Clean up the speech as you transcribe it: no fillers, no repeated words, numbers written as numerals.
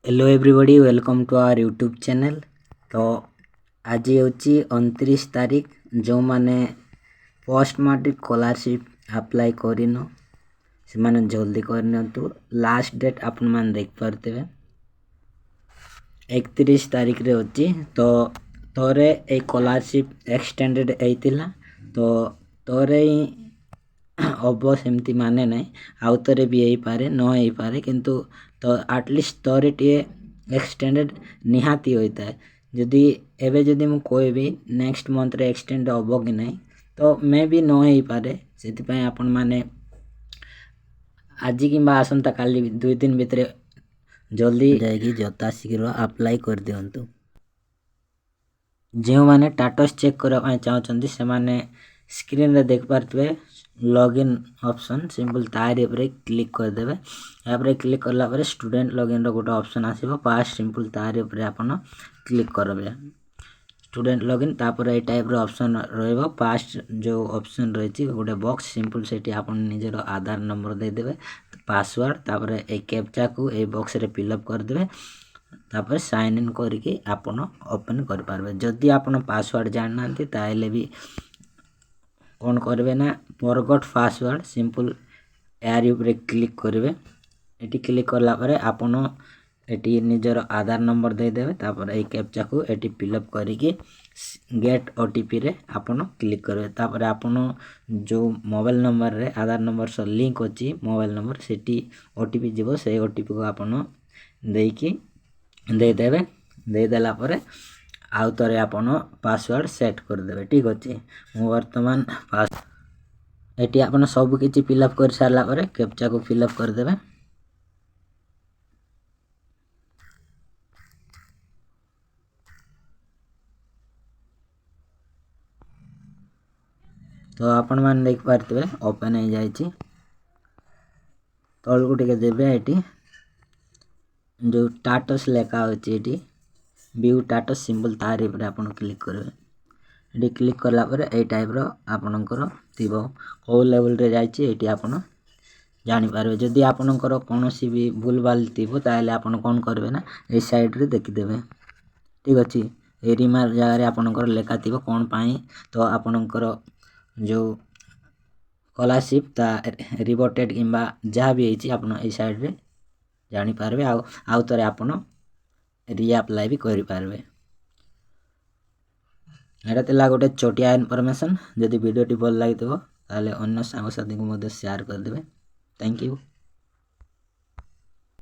Hello everybody welcome to our YouTube channel. तो आज होची 29 तारीख जो माने पोस्ट मैट्रिक स्कॉलरशिप अप्लाई करिनो से माने जल्दी करनियंतु। लास्ट डेट आपण मान देख पारते 31 तारीख रे होची। तो तोरे ए स्कॉलरशिप एक्सटेंडेड एइतिला तो तोरे अब सेमती माने नहीं आउ तोरे भी यही पारे न यही पारे किंतु तो एटलिस्ट तोरे टे एक्सटेंडेड निहाती होता है। जदि एबे जदि मु कोई भी नेक्स्ट मंथ रे एक्सटेंड होबो कि नहीं तो मे भी न यही पारे। सेति पय आपण माने आज किंबा आसंता काली 2 दिन भितरे जल्दी जाएगी जता शीघ्र अप्लाई कर दियंतु। जो माने स्टेटस चेक करबा पय चाहछंती से माने स्क्रीन रे देख पारतबे लॉगिन ऑप्शन सिंपल तार ऊपर क्लिक कर देबे। या पर क्लिक करला पर स्टूडेंट लॉगिन रो गोटे ऑप्शन आसीबो पास सिंपल तार ऊपर आपण क्लिक करबे स्टूडेंट लॉगिन तापर ए टाइप रो ऑप्शन रहइबो। पास जो ऑप्शन रहिछि गोटे बॉक्स सिंपल सेठी आपण निजेर आधार नंबर दे देबे पासवर्ड तापर ए कैप्चा को ए बॉक्स रे फिलअप कर देबे तापर साइन इन करके आपण ओपन कर पारबे। जदि आपण पासवर्ड जाननांती ताइले भी कौन करबे ना फॉरगॉट पासवर्ड सिंपल एयर ऊपर क्लिक करबे। एटी क्लिक करला परे आपण एटी निजर आधार नंबर दे देबे तापर ए कैप्चा को एटी फिलअप करके गेट ओटीपी रे आपण क्लिक करबे। तापर आपण जो मोबाइल नंबर रे आधार नंबर से लिंक अछि मोबाइल नंबर सेटी ओटीपी जीवो से ओटीपी को आपण देकी दे देबे। दे देला परे आउ तरे आपण पासवर्ड सेट कर देबे। ठीक अछि मु वर्तमान पास एटी आपण सब किछि फिलअप कर सारला परे कैप्चा को फिलअप कर देबे। तो आपण मान देख पारतबे ओपन हो जायछि तळ को टिके देबे। एटी जो स्टेटस लेखा होछि एटी व्यू स्टेटस सिंपल तार ऊपर आपण क्लिक करबे। एटी क्लिक करला परे ए टाइप रो आपणकर थिबो को लेवल रे जायछि एटी आपण जानि पारबे। जदि आपणकर कोनोसी भी भूलभाल थिबो ताले आपण कोन करबे ना ए साइड रे देखि देबे। ठीक अछि ए रिमार्क जगह रे आपणकर लेखा थिबो कोन पाई तो आपणकर जो स्कॉलरशिप ता रिवर्टेड किंबा जहा भी हेछि आपण ए साइड रे जानि पारबे। आउ तरे आपण रीअप्लाई भी करि पारबे। एटा तला गोटे छोटिया इन्फॉर्मेशन। जदि वीडियो टी भल लागितबो ताले अन्य सांग साथी को मदद शेयर कर देबे। Thank you.